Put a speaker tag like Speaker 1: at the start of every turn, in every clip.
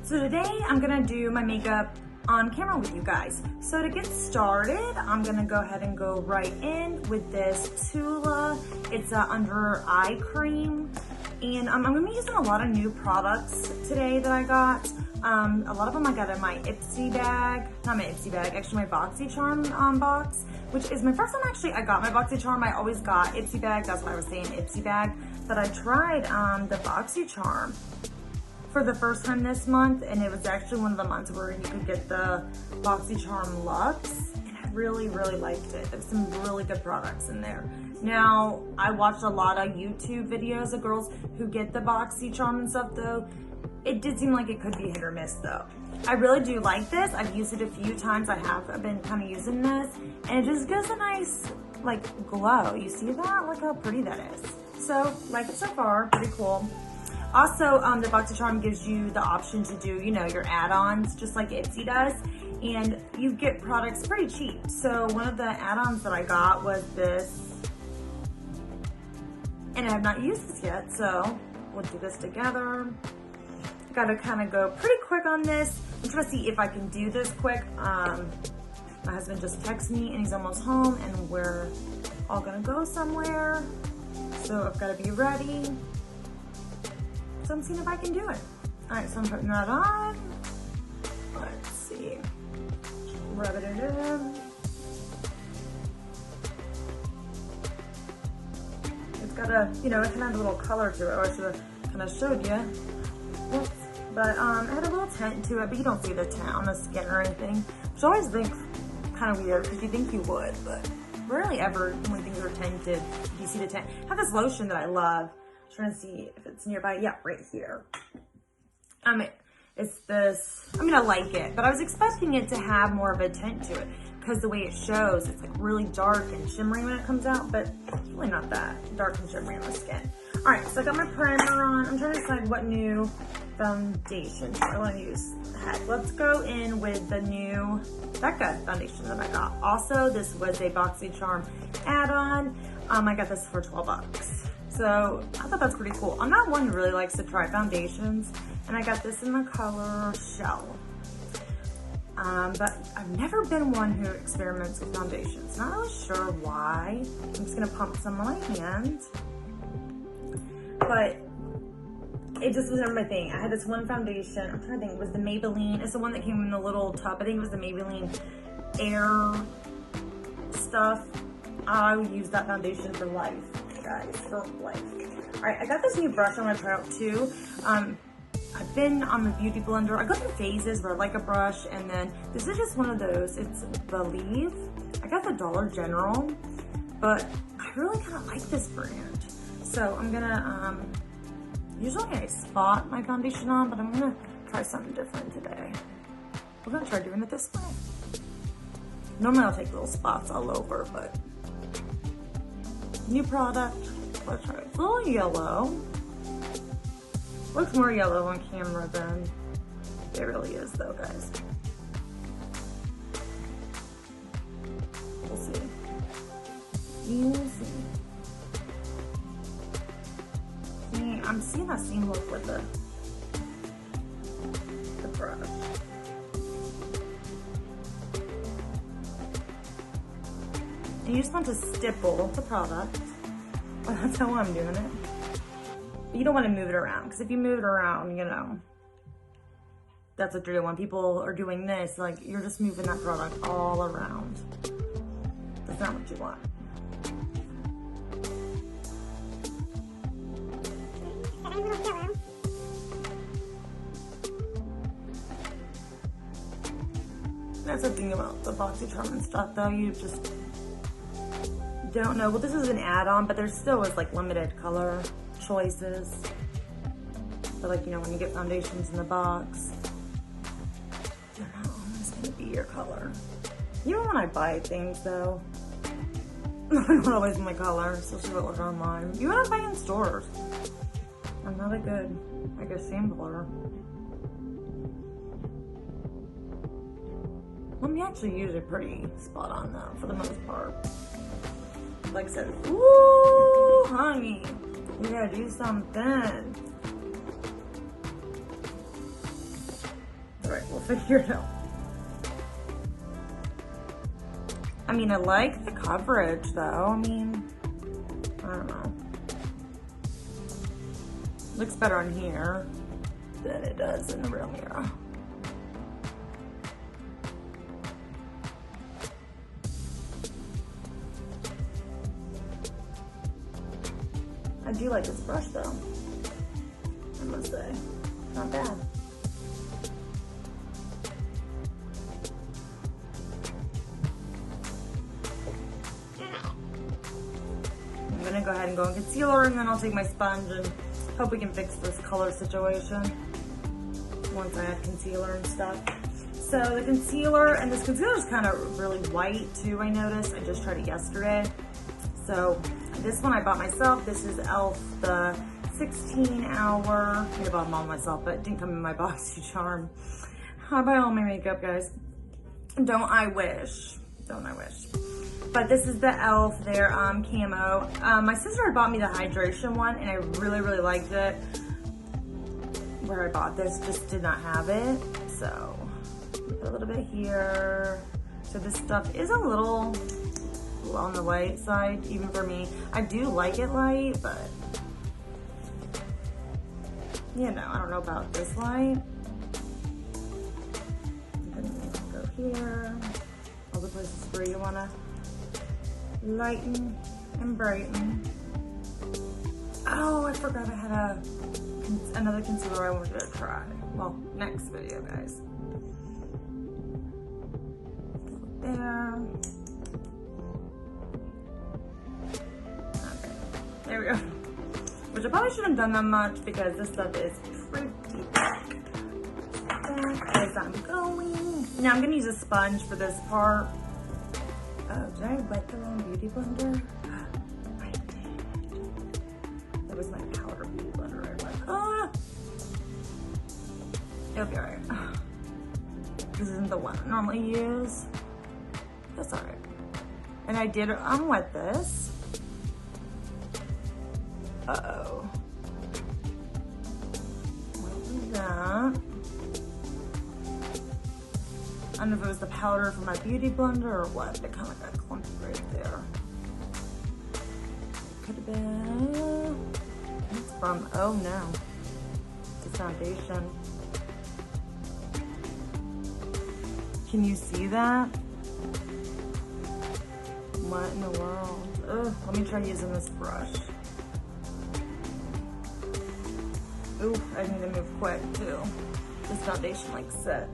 Speaker 1: So today I'm gonna do my makeup on camera with you guys. So to get started, I'm gonna go ahead and go right in with this Tula. It's an under eye cream. And I'm gonna be using a lot of new products today that I got. A lot of them I got in my Ipsy bag, not my Ipsy bag, actually my boxycharm box, which is my first time actually I got my boxycharm. I always got Ipsy bag, that's why I was saying Ipsy bag. But I tried the boxycharm for the first time this month, and it was actually one of the months where you could get the boxycharm Luxe, and I really liked it. There's some really good products in there. Now, I watched a lot of YouTube videos of girls who get the boxycharm and stuff though. It did seem like it could be hit or miss though. I really do like this. I've used it a few times. I've been kind of using this, and it just gives a nice like glow. You see that? Look how pretty that is. So, like it so far, pretty cool. Also, the boxycharm gives you the option to do, you know, your add-ons just like Ipsy does, and you get products pretty cheap. So one of the add-ons that I got was this, and I have not used this yet, so we'll do this together. Gotta kind of go pretty quick on this. I'm trying to see if I can do this quick. My husband just texted me and he's almost home, and we're all gonna go somewhere. So I've gotta be ready. So I'm seeing if I can do it. All right, so I'm putting that on. Let's see. Rub it in. It's got a, you know, it can add a little color to it, or I should have kind of showed you. Whoops. But it had a little tint to it, but you don't see the tint on the skin or anything, which I always think kind of weird because you think you would, but rarely ever when things are tinted, you see the tint. I have this lotion that I love. Trying to see if it's nearby. Yeah, right here. It's this, I mean, I like it, but I was expecting it to have more of a tint to it because the way it shows, it's like really dark and shimmery when it comes out, but it's really not that dark and shimmery on the skin. All right, so I got my primer on. I'm trying to decide what new foundation I want to use. Heck, let's go in with the new Becca foundation that I got. Also, this was a BoxyCharm add-on. I got this for 12 bucks. So I thought that's pretty cool. I'm not one who really likes to try foundations, and I got this in the color Shell. But I've never been one who experiments with foundations. Not really sure why. I'm just gonna pump some on my hand. But it just was never my thing. I had this one foundation, I'm trying to think, it was the Maybelline. It's the one that came in the little tub. I think it was the Maybelline Air stuff. I would use that foundation for life. Guys, for life. All right, I got this new brush I'm gonna try out too. I've been on the Beauty Blender. I go through phases where I like a brush, and then this is just one of those. It's Believe. I got the Dollar General, but I really kind of like this brand. So I'm gonna, usually I spot my foundation on, but I'm gonna try something different today. We're gonna try doing it this way. Normally I'll take little spots all over, but new product. Let's try it. It's a little yellow. Looks more yellow on camera than it really is though, guys. We'll see. We'll see. See, I'm seeing that same look with the brush. And you just want to stipple the product. Well, that's how I'm doing it. But you don't want to move it around, because if you move it around, you know, that's what you're doing. When people are doing this, like, you're just moving that product all around. That's not what you want. That's the thing about the BoxyCharm and stuff, though. You just don't know. Well, this is an add-on, but there still is like limited color choices. So like, you know, when you get foundations in the box, they're not always gonna be your color. Even when I buy things though, they're not always my color, especially if I order online. Even when I buy in stores, I'm not a good, like a sampler. I'm actually usually pretty spot on though, for the most part. Like I said, ooh, honey, we gotta do something. figure it out. I mean, I like the coverage though. I mean, I don't know. Looks better on here than it does in the real mirror. I do like this brush though, I must say. Not bad. I'm gonna go ahead and go in concealer, and then I'll take my sponge and hope we can fix this color situation once I add concealer and stuff. So the concealer, and this concealer is kind of really white too, I noticed. I just tried it yesterday. So this one I bought myself. This is e.l.f. the 16-hour. I bought them all myself, but it didn't come in my boxycharm. I buy all my makeup, guys. Don't I wish? Don't I wish? But this is the e.l.f. their camo. My sister had bought me the hydration one, and I really, really liked it. Where I bought this just did not have it. So put a little bit here. So this stuff is a little on the light side, even for me. I do like it light, but you know, I don't know about this light. I'm gonna go here. All the places where you wanna lighten and brighten. Oh, I forgot I had another concealer I wanted to try. Well, next video, guys. There. Okay, there we go. Which I probably shouldn't have done that much because this stuff is pretty thick. As I'm going. Now I'm gonna use a sponge for this part. Oh, did I wet the wrong beauty blender? I did. That was my powder beauty blender. I wet. Ah! It'll be alright. This isn't the one I normally use. That's alright. And I did unwet this. Uh-oh. What was that? I don't know if it was the powder from my beauty blender or what. It kind of got clumpy right there. Could have been. It's from, oh no. It's a foundation. Can you see that? What in the world? Ugh, let me try using this brush. Ooh, I need to move quick too. This foundation like sets.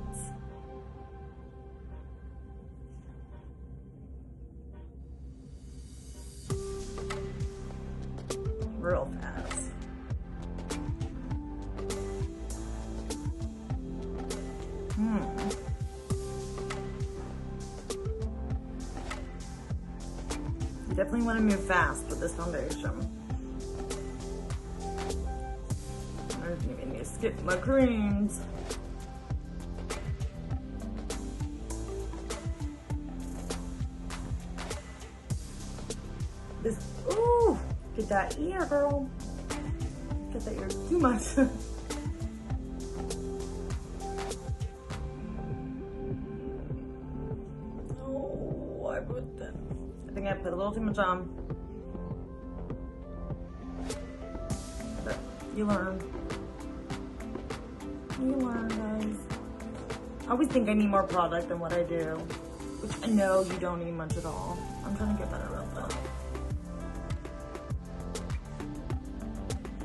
Speaker 1: Real fast. You definitely want to move fast with this foundation. I don't even need to skip my creams. This, ooh, get that ear, girl. Get that ear too much. Oh, I put that. I think I put a little too much on. But you learn. You learn, guys. I always think I need more product than what I do, which I know you don't need much at all. I'm trying to get better at that.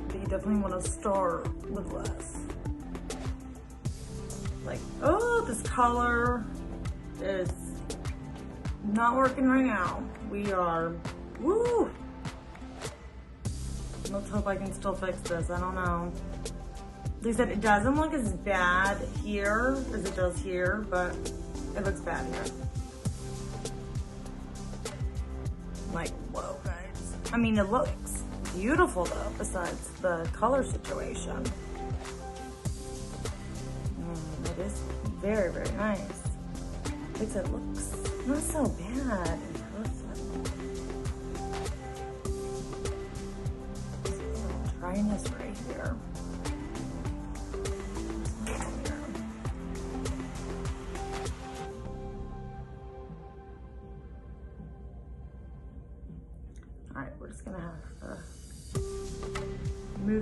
Speaker 1: But you definitely want to start with less. Like, oh, this color is not working right now. We are, woo! Let's hope I can still fix this. I don't know. They said it doesn't look as bad here as it does here, but it looks bad here. Like, whoa, guys. I mean, it looks beautiful though, besides the color situation. It is very, very nice. It looks not so bad in person. I'm trying this right here.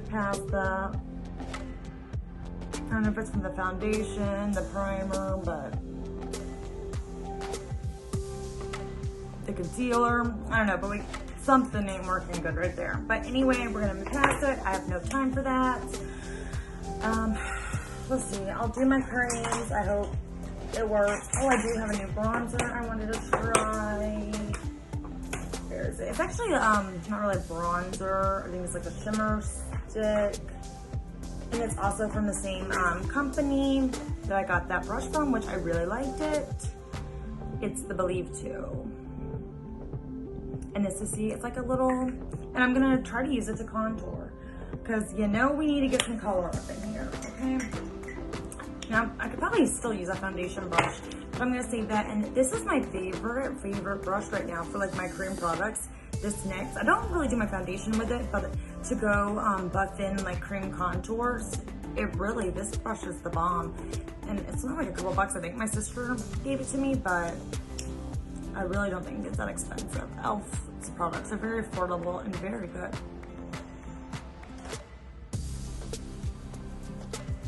Speaker 1: get past that. I don't know if it's from the foundation, the primer, but the concealer, I don't know, but something ain't working good right there. But anyway, we're gonna move past it. I have no time for that. Let's see, I'll do my creams. I hope it works. Oh, I do have a new bronzer I wanted to try. Where is it? It's actually not really a bronzer. I think it's like a shimmer stick. And it's also from the same company that I got that brush from, which I really liked it. It's the Believe 2. And this is, see, it's like a little, and I'm gonna try to use it to contour, because you know we need to get some color up in here, okay? Now, I could probably still use a foundation brush, but I'm gonna save that. And this is my favorite brush right now for like my cream products. This NYX, I don't really do my foundation with it, but to go buff in like cream contours, this brush is the bomb. And it's only like a couple bucks. I think my sister gave it to me, but I really don't think it's that expensive. e.l.f.'s products are very affordable and very good.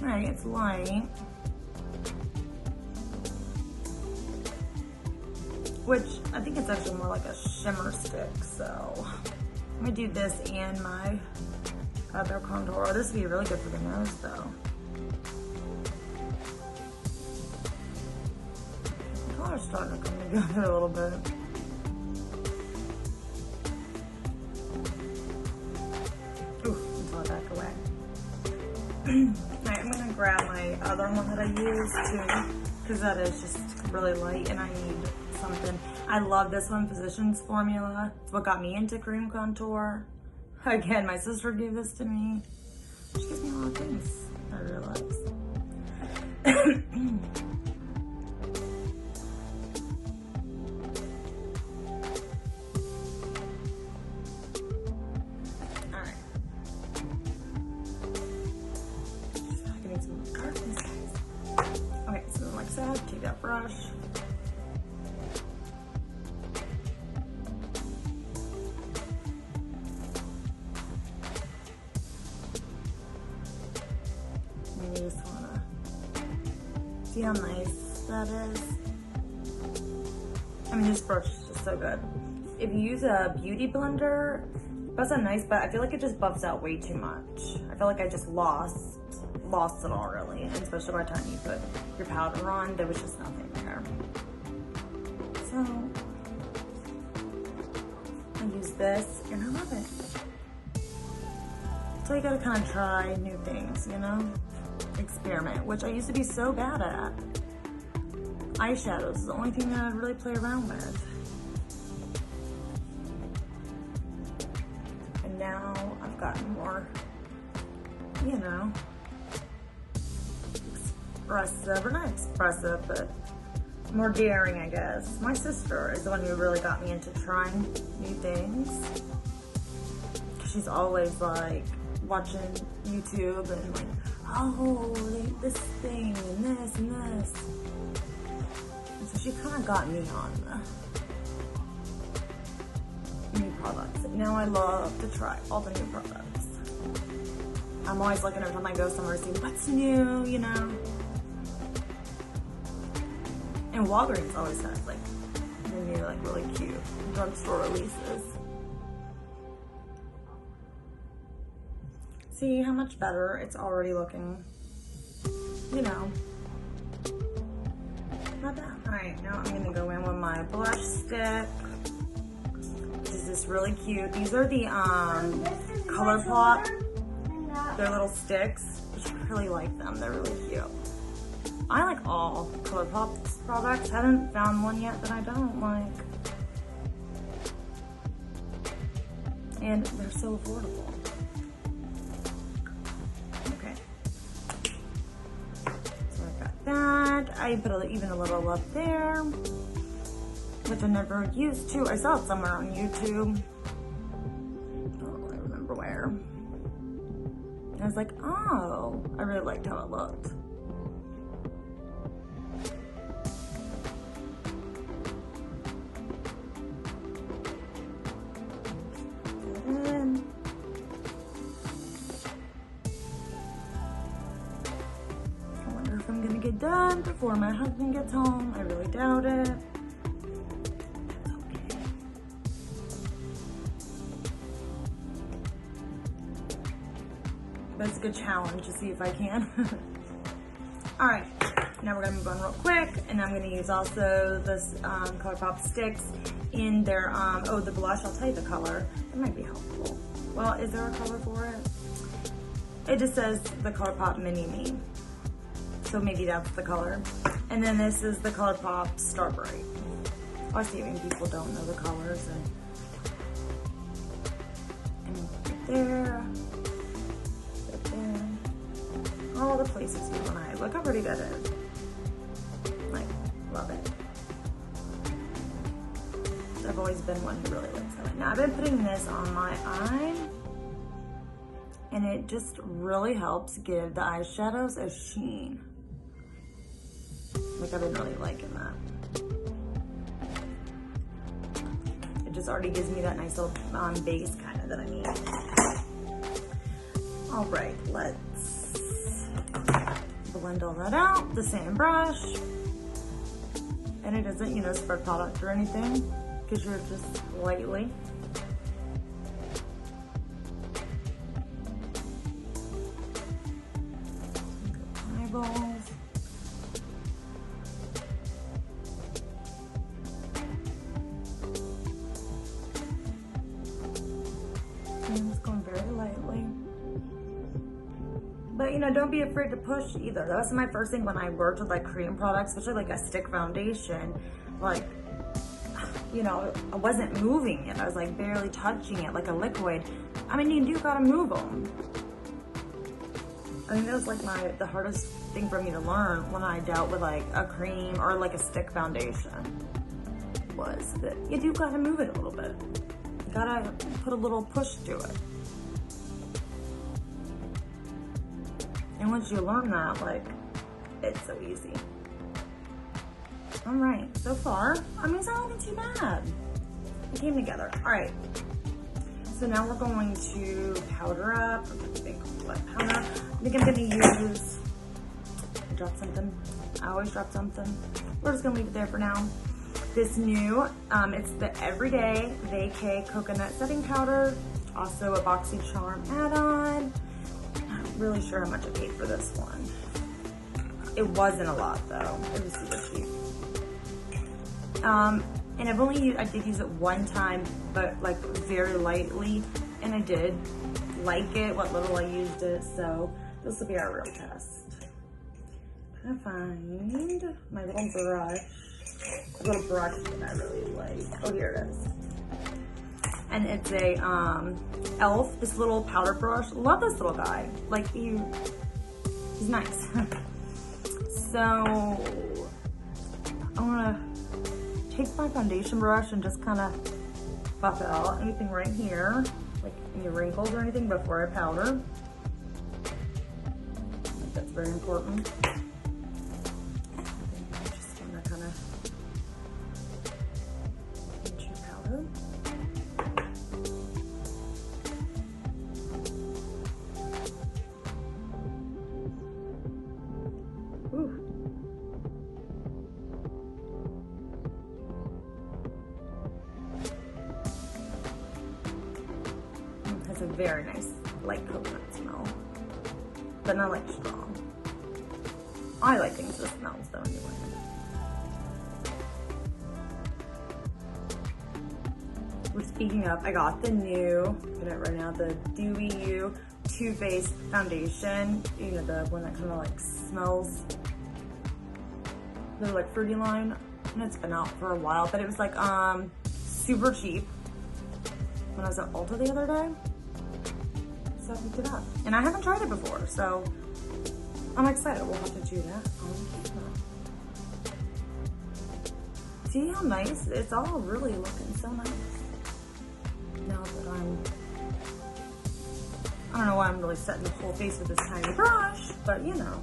Speaker 1: All right, it's light. Which I think it's actually more like a shimmer stick, so I'm gonna do this and my other contour. This would be really good for the nose though. The color's starting to come together a little bit. Ooh, until I back away. Alright, I'm gonna grab my other one that I use too, because that is just really light and I need something. I love this one, Physicians Formula. It's what got me into cream contour. Again, my sister gave this to me. She gives me a lot of things, I realize. Alright. I need some cartons. Okay, so like that, take that brush. See how nice that is? I mean, this brush is just so good. If you use a beauty blender, buffs out nice, but I feel like it just buffs out way too much. I feel like I just lost it all really, and especially by the time you put your powder on, there was just nothing there. So, I use this and I love it. So you gotta kind of try new things, you know? Experiment, which I used to be so bad at. Eyeshadows is the only thing that I really play around with. And now I've gotten more, you know, expressive, or not expressive, but more daring, I guess. My sister is the one who really got me into trying new things. She's always like watching YouTube and like, oh, this thing and this and this. And so she kind of got me on the new products. And now I love to try all the new products. I'm always looking every time I go somewhere to see what's new, you know. And Walgreens always has like the new, like really cute drugstore releases. See how much better it's already looking, you know, not bad. All right, now I'm gonna go in with my blush stick, which is this really cute. These are the ColourPop. They're little sticks, which I really like them. They're really cute. I like all ColourPop's products. Haven't found one yet that I don't like. And they're so affordable. That I put even a little up there, which I never used to. I saw it somewhere on YouTube. I don't really remember where. And I was like, oh, I really liked how it looked. gonna get done before my husband gets home. I really doubt it. Okay. But it's a good challenge to see if I can. All right, now we're gonna move on real quick, and I'm gonna use also this ColourPop sticks in their, oh, the blush. I'll tell you the color. It might be helpful. Well, is there a color for it? It just says the ColourPop Mini Me. So maybe that's the color. And then this is the ColourPop Starbright. I see even people don't know the colors. And right there. Right there. All the places you want to. Look how pretty that is. Like, love it. I've always been one who really likes that. Now I've been putting this on my eye, and it just really helps give the eyeshadows a sheen. Like, I've been really liking that. It just already gives me that nice little base kind of that I need. All right, let's blend all that out, the same brush. And it doesn't, you know, spread product or anything, because you're just lightly. Eyeballs. And I'm just going very lightly. But, you know, don't be afraid to push either. That was my first thing when I worked with like cream products, especially like a stick foundation. Like, you know, I wasn't moving it. I was like barely touching it like a liquid. I mean, you do gotta move them. I think that was like the hardest thing for me to learn when I dealt with like a cream or like a stick foundation, was that you do gotta move it a little bit. You gotta put a little push to it. And once you learn that, like, it's so easy. All right, so far, I mean, it's not looking too bad. It came together. All right, so now we're going to powder up. I'm gonna think what powder. I think I'm gonna use, I dropped something. I always drop something. We're just gonna leave it there for now. This new, it's the Everyday Vacay Coconut Setting Powder. Also a boxycharm add-on. Not really sure how much I paid for this one. It wasn't a lot though. It was super cheap. And I've only used, I did use it one time, but like very lightly, and I did like it, what little I used it, so this will be our real test. I'm gonna find my little brush, a little brush that I really like. Oh, here it is. And it's a e.l.f., this little powder brush. Love this little guy. Like, he's nice. So, I wanna take my foundation brush and just kind of buff out anything right here, like any wrinkles or anything before I powder. I think that's very important. I'm just gonna kind of pinch your powder. Ooh. Has a very nice light coconut smell, but not like strong. I like things that smells though anyway. We're speaking of, I got the new, I'm looking at it right now, the Dewy You Too Faced Foundation. You know, the one that kind of like smells, they're like fruity line, and it's been out for a while, but it was like super cheap when I was at Ulta the other day. So I picked it up. And I haven't tried it before, so I'm excited. We'll have to do that on camera. See how nice? It's all really looking so nice. Now that I don't know why I'm really setting the whole face with this tiny brush, but you know.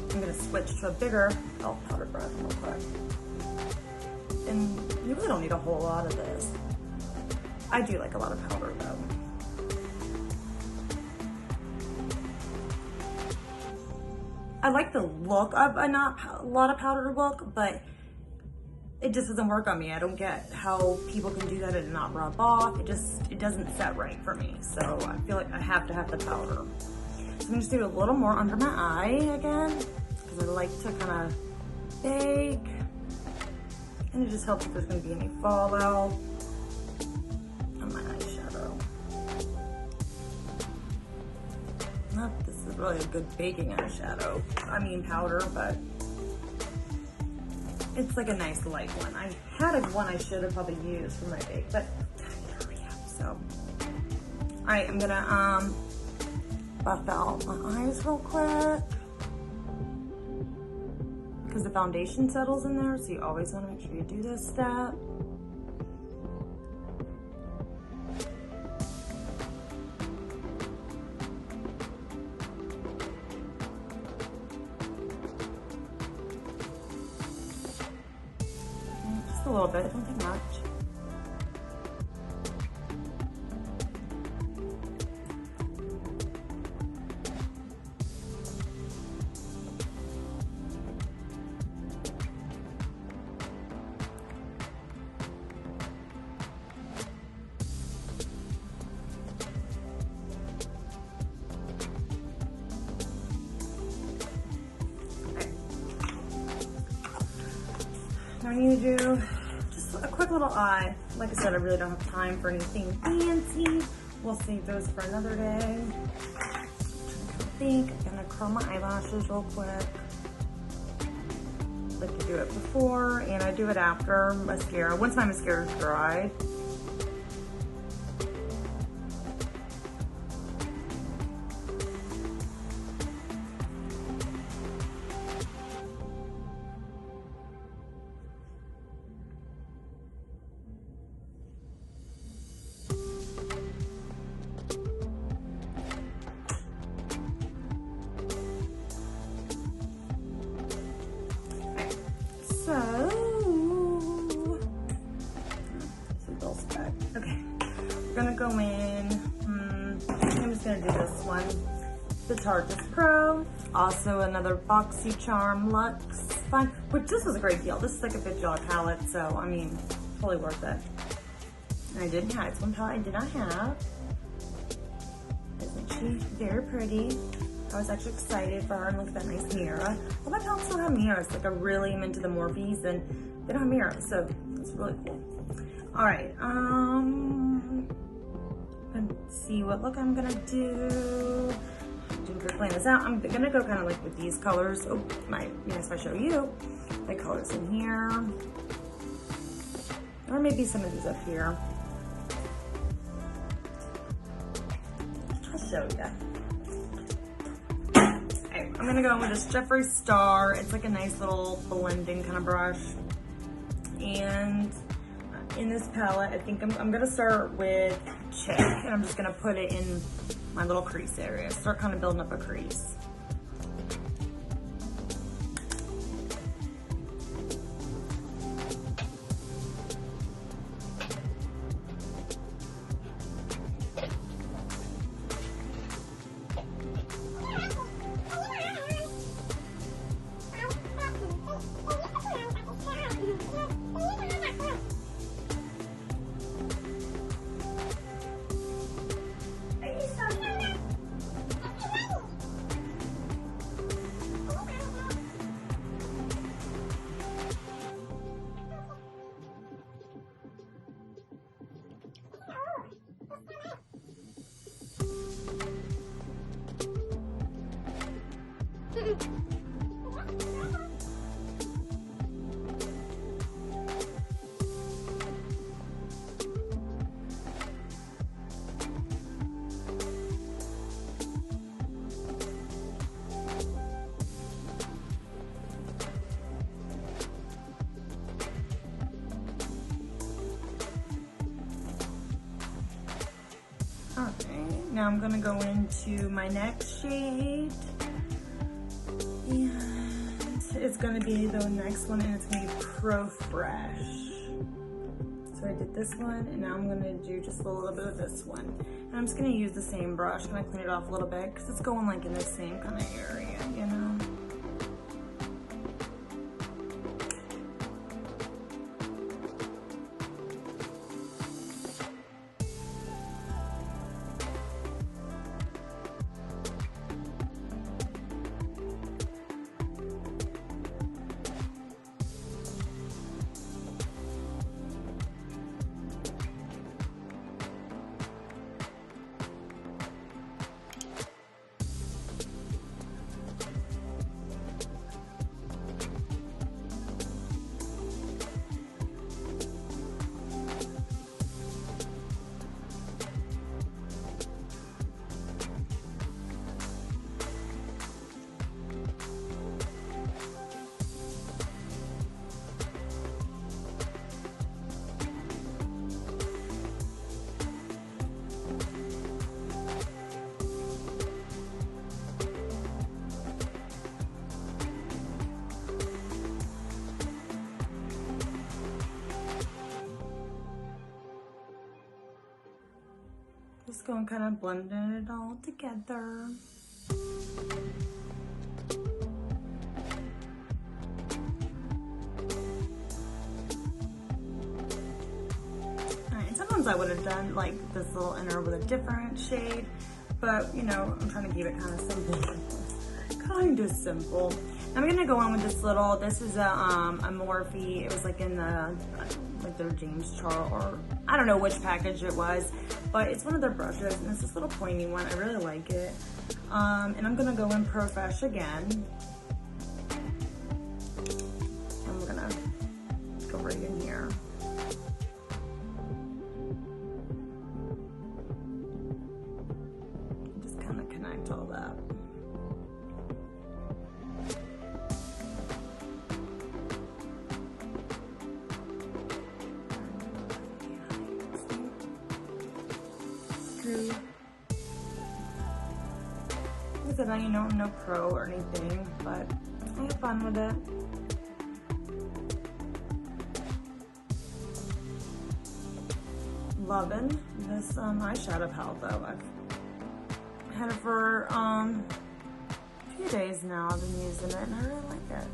Speaker 1: I'm gonna switch to a bigger e.l.f. powder brush real quick. And you really don't need a whole lot of this. I do like a lot of powder though. I like the look of a not a lot of powder look, but it just doesn't work on me. I don't get how people can do that and not rub off. It doesn't set right for me. So I feel like I have to have the powder. So I'm gonna just do a little more under my eye again, because I like to kind of bake. And it just helps if there's gonna be any fallout on my eyeshadow. Not that this is really a good baking eyeshadow. I mean powder, but it's like a nice light one. I had a one I should have probably used for my bake, but I gotta hurry up, so. All right, I'm gonna buff out my eyes real quick, because the foundation settles in there, so you always wanna make sure you do this step. Just a little bit, don't take much. I need to do just a quick little eye. Like I said, I really don't have time for anything fancy. We'll save those for another day. I think I'm gonna curl my eyelashes real quick. I like to do it before and I do it after mascara. Once my mascara is dried. Okay, we're gonna go in, I'm just gonna do this one, the Tarte Pro, also another boxycharm Luxe Fun, which this was a great deal. This is like a $50 palette, so I mean, totally worth it. And I didn't have, it's one palette I did not have. Isn't she very pretty? I was actually excited for her and look at that nice mirror. All my palettes don't have mirrors, like I really am into the Morphes and they don't have mirrors, so it's really cool. All right, let's see what look I'm gonna do. Didn't plan this out. I'm gonna go kind of like with these colors. Oh, yes, if I show you the colors in here, or maybe some of these up here. I'll show you. Okay, I'm gonna go in with this Jeffree Star. It's like a nice little blending kind of brush, and in this palette, I think I'm gonna start with Chick, and I'm just gonna put it in my little crease area. Start kind of building up a crease. Now I'm gonna go into my next shade, and it's gonna be the next one, and it's gonna be Pro Fresh. So I did this one, and now I'm gonna do just a little bit of this one. And I'm just gonna use the same brush, kind of clean it off a little bit, because it's going like in the same kind of area, you know? going kind of blending it all together. Alright, sometimes I would have done like this little inner with a different shade, but you know, I'm trying to keep it kind of simple. Kind of simple. I'm gonna go on with this little, this is a Morphe. It was like in the, like their James Charles, or I don't know which package it was, but it's one of their brushes, and it's this little pointy one. I really like it. And I'm gonna go in Pro Fresh again. And we're gonna go right in here. Just kind of connect all that. Like I said, you know, I'm no pro or anything, but I have fun with it. Loving this eyeshadow palette though. I've had it for a few days now. I've been using it and I really like it.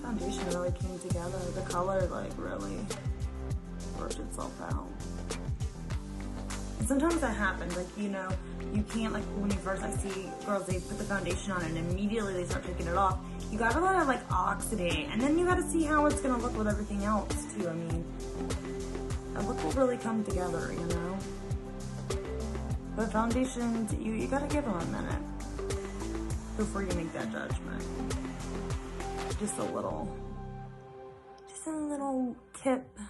Speaker 1: Foundation really came together. The color like really worked itself out. And sometimes that happens, like, you know, you can't, like when you first, I see girls, they put the foundation on and immediately they start taking it off. You gotta let it like oxidate, and then you gotta see how it's gonna look with everything else too. I mean, a look will really come together, you know. But foundations, you gotta give them a minute before you make that judgment. Just a little tip. I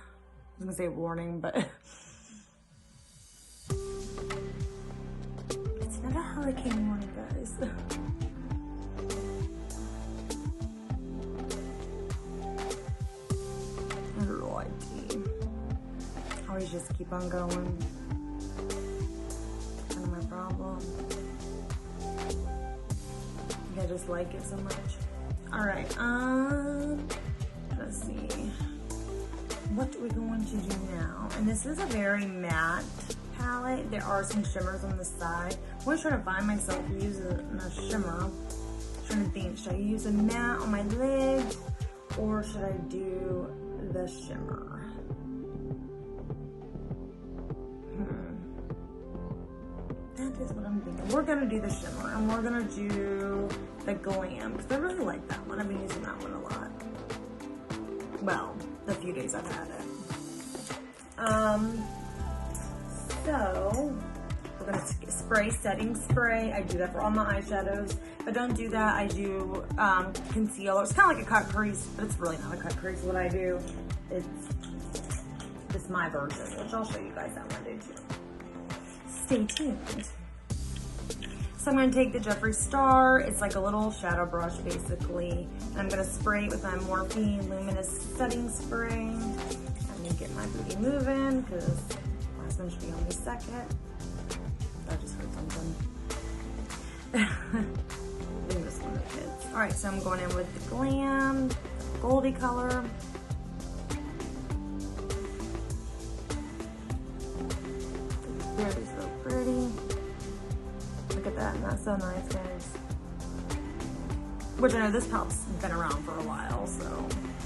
Speaker 1: was gonna say warning, but it's not a hurricane warning, guys. Alrighty. Always just keep on going. Kind of my problem. I think I just like it so much. All right, let's see. What are we going to do now? And this is a very matte palette. There are some shimmers on the side. I'm always trying to find myself using a shimmer. I'm trying to think, should I use a matte on my lids or should I do the shimmer? That is what I'm thinking. We're gonna do the shimmer and we're gonna do the glam because I really like that one. I've been using that one a lot. Well, the few days I've had it. So we're gonna spray setting spray. I do that for all my eyeshadows. If I don't do that, I do concealer. It's kind of like a cut crease, but it's really not a cut crease. What I do, it's my version, which I'll show you guys that one day too. Stay tuned. So I'm gonna take the Jeffree Star. It's like a little shadow brush basically. And I'm gonna spray it with my Morphe Luminous Setting Spray. Let me get my booty moving because last one should be on the second. I just heard something. I think this one of the kids. All right, so I'm going in with the Glam, Goldie color. Very so pretty. Look at that, and that's so nice, guys. Which I know this palette's been around for a while, so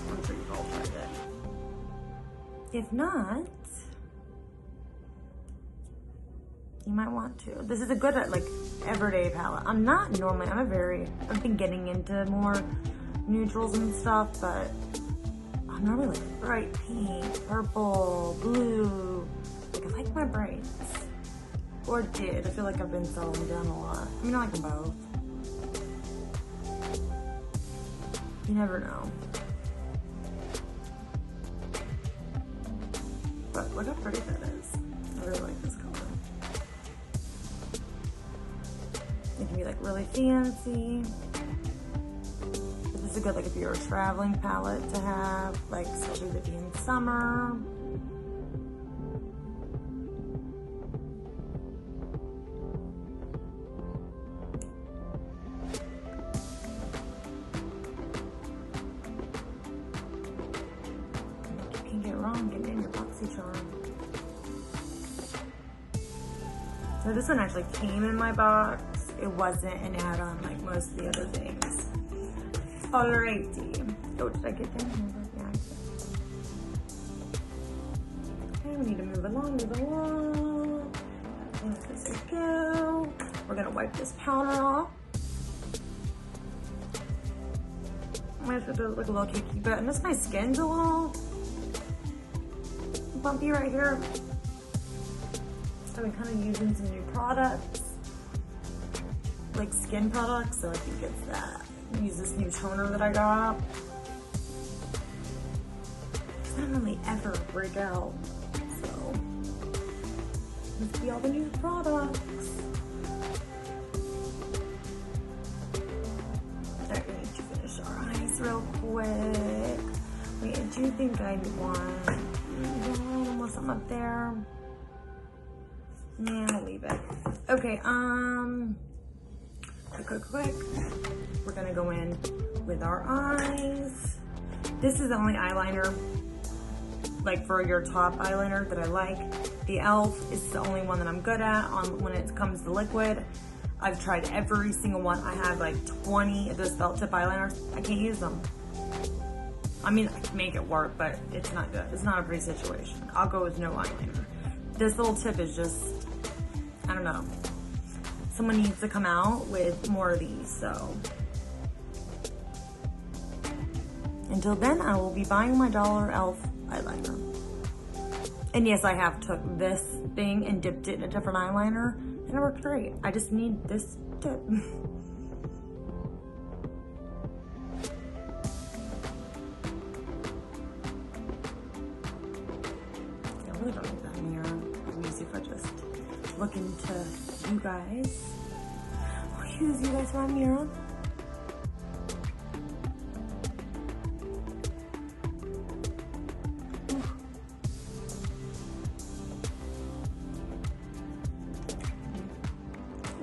Speaker 1: I'm sure you've all tried it. If not, you might want to. This is a good, like, everyday palette. I've been getting into more neutrals and stuff, but I'm normally like bright pink, purple, blue. Like, I like my brights. Or did. I feel like I've been settling down a lot. I mean, I like them both. You never know. But look how pretty that is. I really like this color. It can be like really fancy. This is a good, like, if you're a traveling palette to have, like, especially if it be in summer. So this one actually came in my box. It wasn't an add-on like most of the other things. Alrighty. Oh, did I get down here? Yeah. Okay, we need to move along, move along. There we go. We're gonna wipe this powder off. I should look a little cakey, but unless my skin's a little bumpy right here. I've been kind of using some new products, like skin products, so I think it's that. Use this new toner that I got. I don't really ever break out, so let's see all the new products. Alright, we need to finish our eyes real quick. Wait, I do think I want something up there. Yeah, I'll leave it. Okay, quick. We're gonna go in with our eyes. This is the only eyeliner, like for your top eyeliner that I like. The e.l.f. is the only one that I'm good at when it comes to liquid. I've tried every single one. I have like 20 of those felt tip eyeliners. I can't use them. I mean, I can make it work, but it's not good. It's not a pretty situation. I'll go with no eyeliner. This little tip is just, I don't know. Someone needs to come out with more of these, so. Until then, I will be buying my dollar e.l.f. eyeliner. And yes, I have took this thing and dipped it in a different eyeliner, and it worked great. I just need this tip. I really don't need that mirror. Let me see if I just look into you guys. I'll use you guys for a mirror.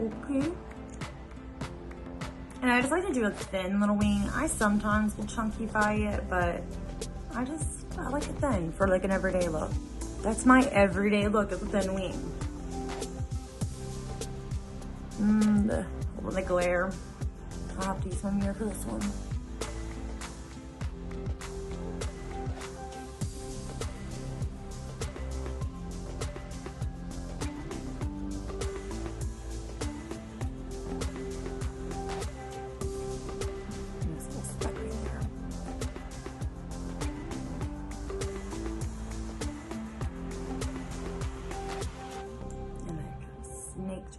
Speaker 1: Okay. And I just like to do a thin little wing. I sometimes will chunkyfy it, but I like it thin for like an everyday look. That's my everyday look, is a thin wing. The glare. I'll have to use my mirror for this one.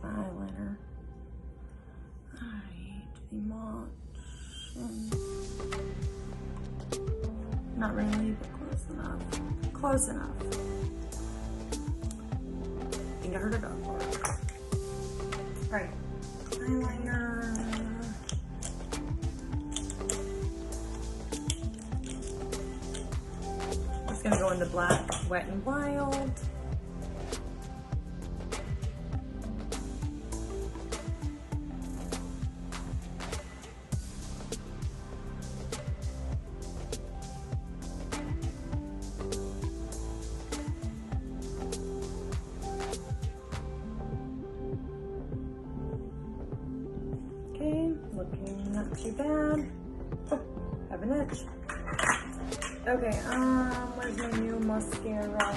Speaker 1: My eyeliner. Alright, the much. Not really, but close enough. Close enough. I think I heard it up for it. Alright, eyeliner. Just gonna go in the black, Wet n Wild. Looking not too bad. Oh, have an itch. Okay, where's my new mascara?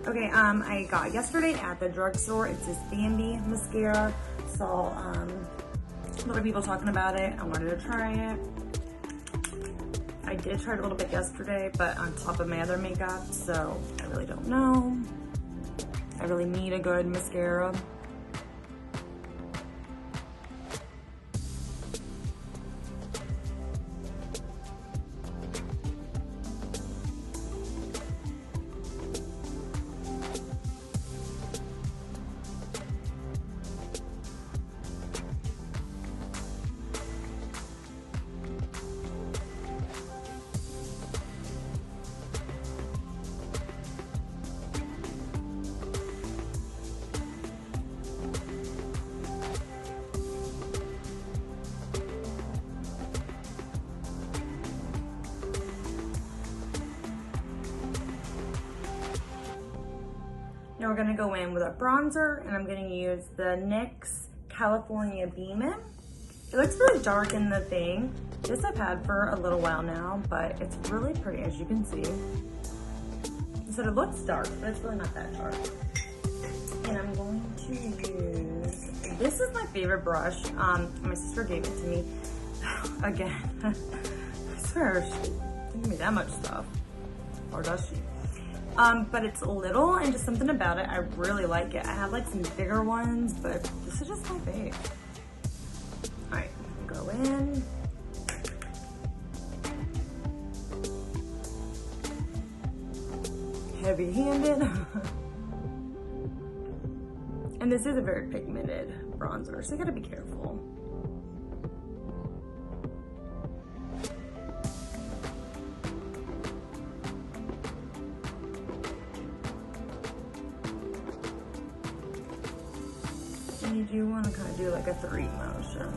Speaker 1: Okay, I got yesterday at the drugstore. It's this Bambi mascara. Saw a lot of people talking about it. I wanted to try it. I did try it a little bit yesterday, but on top of my other makeup, so I really don't know. I really need a good mascara. Now we're gonna go in with a bronzer, and I'm gonna use the NYX California Beamin. It looks really dark in the thing. This I've had for a little while now, but it's really pretty, as you can see. So it looks dark, but it's really not that dark. And I'm going to use, this is my favorite brush. My sister gave it to me. Again, I swear she didn't give me that much stuff. Or does she? But it's little, and just something about it, I really like it. I have like some bigger ones, but this is just my fave. All right, go in. Heavy-handed. And this is a very pigmented bronzer, so you gotta be careful. And you do want to kind of do like a 3 motion.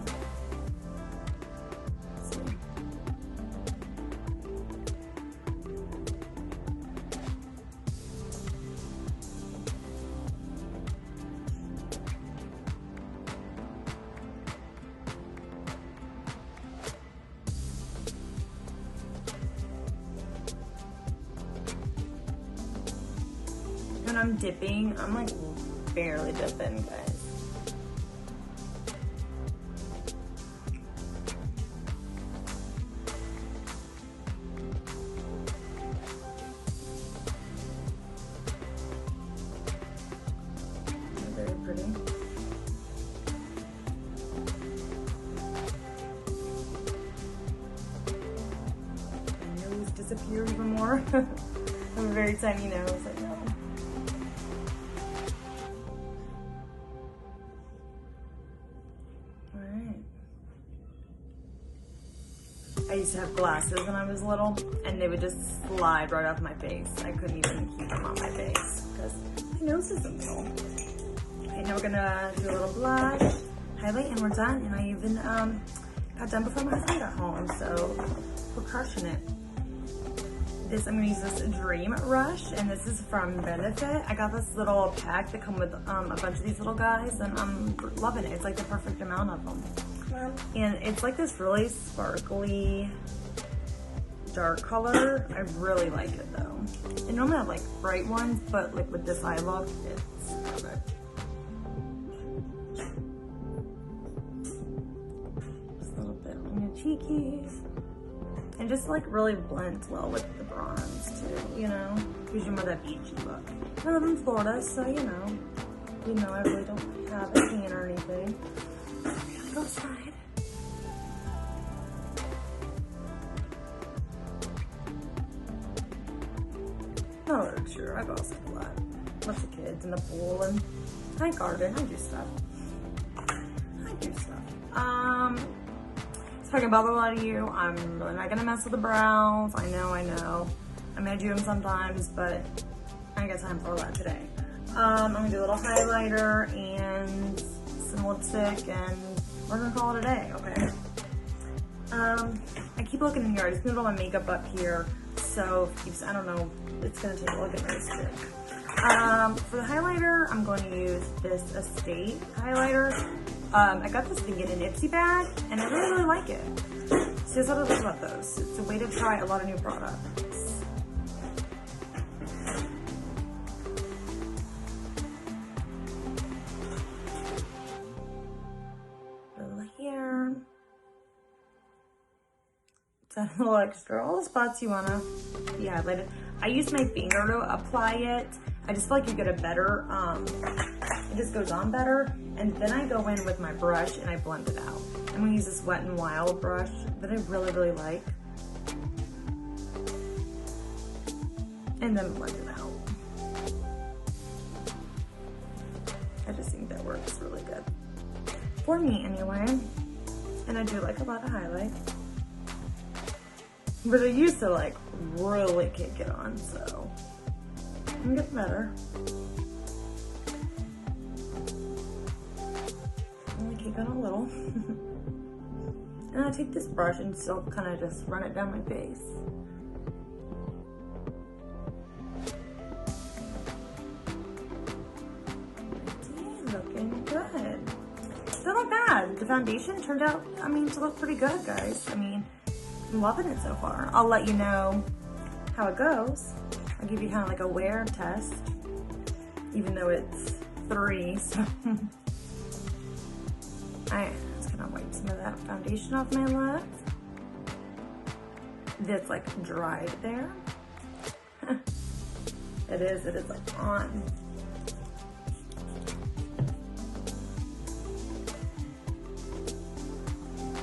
Speaker 1: When I'm dipping, I'm like barely dipping, guys. Very pretty. My nose disappears even more. I have a very tiny nose, I know. I used to have glasses when I was little, and they would just slide right off my face. I couldn't even keep them on my face because my nose isn't full. Okay, now we're gonna do a little blush, highlight, and we're done. And I even got done before my husband got home, so we're crushing it. I'm gonna use this Dream Rush, and this is from Benefit. I got this little pack that come with a bunch of these little guys, and I'm loving it. It's like the perfect amount of them. And it's like this really sparkly dark color. I really like it though. And normally I have like bright ones, but like with this eye look, it's perfect. Just a little bit on your cheekies. And just like really blends well with the bronze too, you know? Gives you more that beachy look. I live in Florida, so you know I really don't have a tan or anything. Go outside. Not really sure. I go outside a lot. Lots of kids in the pool, and I garden. I do stuff. It's probably gonna bother a lot of you. I'm really not gonna mess with the brows. I know. I mean, I do them sometimes, but I ain't got time for all that today. I'm gonna do a little highlighter and some lipstick, and we're gonna call it a day, okay? I keep looking in here. I just moved all my makeup up here, so I don't know, it's gonna take a look at this stick. For the highlighter, I'm going to use this Estate highlighter. I got this thing in an Ipsy bag, and I really, really like it. So here's what I love about those. It's a way to try a lot of new products. A little extra, all the spots you wanna be highlighted. I use my finger to apply it. I just feel like you get a better, it just goes on better. And then I go in with my brush and I blend it out. I'm gonna use this Wet n Wild brush that I really, really like. And then blend it out. I just think that works really good. For me anyway. And I do like a lot of highlight. But I used to like really kick it on, so I'm getting better. Only kick on a little. And I take this brush and still kind of just run it down my face. the foundation turned out, I mean, to look pretty good, guys. I mean, I'm loving it so far. I'll let you know how it goes. I'll give you kind of like a wear test, even though it's 3, so. I just gonna wipe some of that foundation off my lips. That's like dried there. It is like on.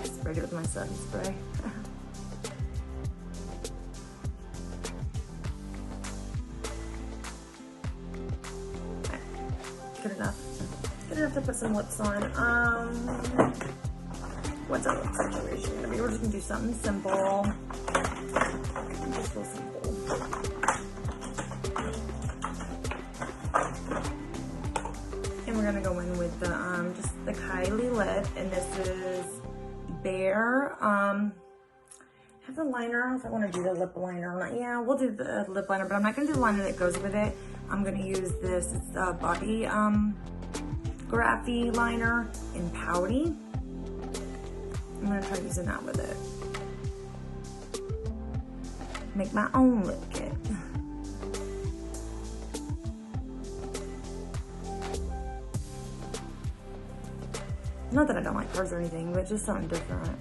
Speaker 1: Sprayed it with my setting spray. Good enough. Good enough to put some lips on. What's our lip situation gonna be? We're just gonna do something simple. Just real simple. And we're gonna go in with the just the Kylie lip, and this is Bare. I have the liner. I don't know if I want to do the lip liner or not. Yeah, we'll do the lip liner, but I'm not gonna do the liner that goes with it. I'm gonna use this. It's the Body Graphy liner in Pouty. I'm gonna try using that with it. Make my own lip kit. Not that I don't like cards or anything, but just something different.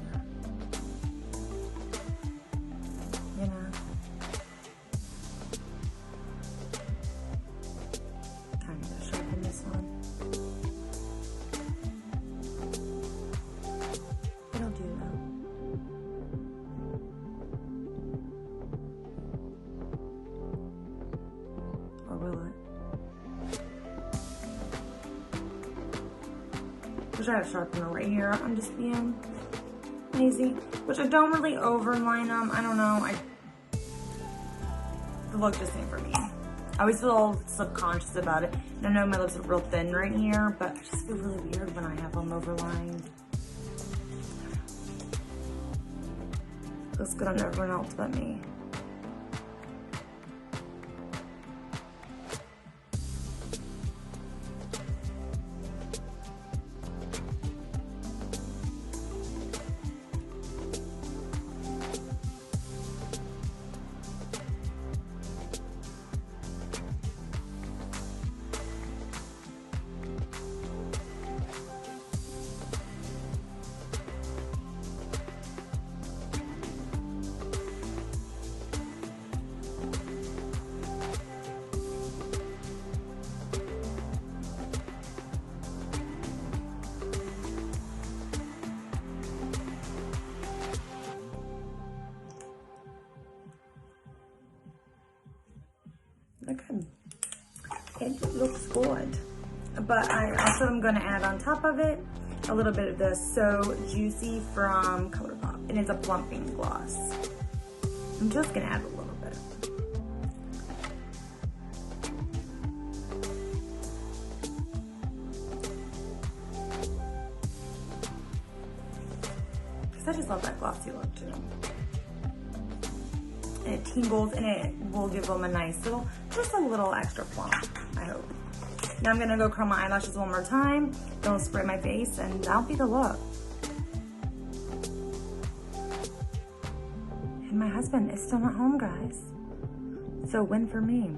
Speaker 1: You know? Time to sharpen this one. It'll do though. Or will it? Wish I had a sharpener right here. I'm just being lazy. Which I don't really overline them. I don't know. The look just ain't for me. I always feel all subconscious about it. And I know my lips are real thin right here, but I just feel really weird when I have them overlined. Looks good on everyone else but me. Okay, it looks good. But I also am gonna add on top of it a little bit of the So Juicy from ColourPop, and it's a plumping gloss. I'm just gonna add a little bit. Because I just love that glossy look too. And it tingles, and it will give them a nice little, just a little extra plump, I hope. Now I'm gonna go curl my eyelashes one more time, don't spray my face, and that'll be the look. And my husband is still not home, guys. So win for me.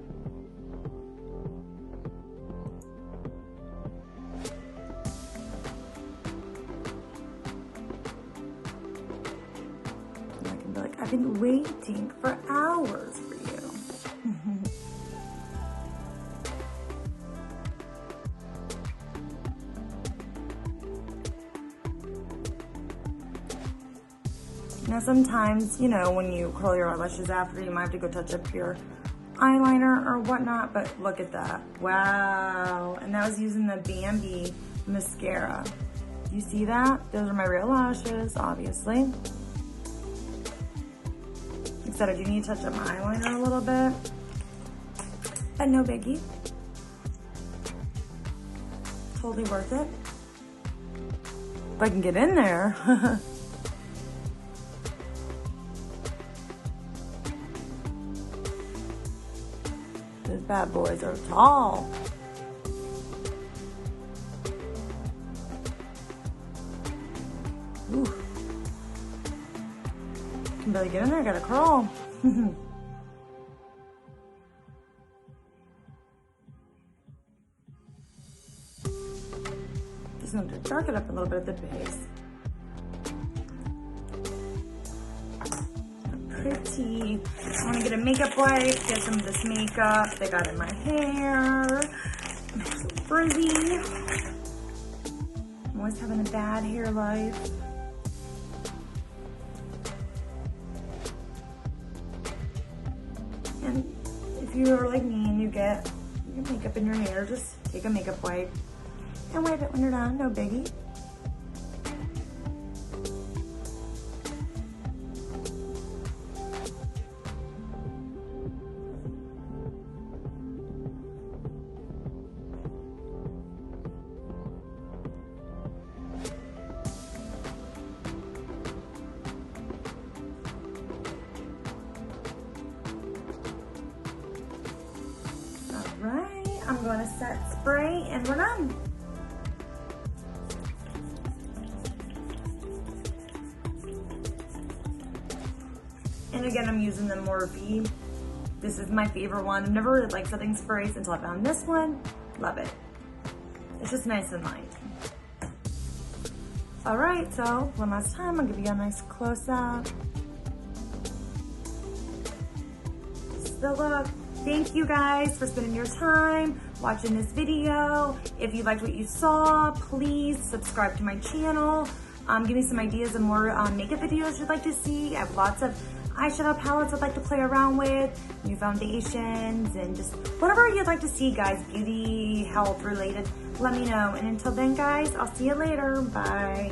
Speaker 1: I've been waiting for hours for you. Now sometimes, you know, when you curl your eyelashes after, you might have to go touch up your eyeliner or whatnot, but look at that. Wow. And that was using the Bambi mascara. You see that? Those are my real lashes, obviously. Except I do need to touch up my eyeliner a little bit, but no biggie. Totally worth it. If I can get in there. Those bad boys are tall. barely get in there, I gotta crawl. Just going to darken it up a little bit at the base. Pretty. I want to get a makeup wipe, get some of this makeup that got in my hair. I'm so frizzy. I'm always having a bad hair life. And if you're like me and you get your makeup in your hair, just take a makeup wipe and wipe it when you're done, no biggie. Right, I'm going to set spray and we're done. And again, I'm using the Morphe. This is my favorite one. I've never really liked setting sprays until I found this one. Love it. It's just nice and light. All right, so one last time, I'll give you a nice close up. This is the look. Thank you guys for spending your time watching this video. If you liked what you saw, please subscribe to my channel. Give me some ideas of more makeup videos you'd like to see. I have lots of eyeshadow palettes I'd like to play around with, new foundations, and just whatever you'd like to see, guys, beauty, health related, let me know. And until then, guys, I'll see you later. Bye.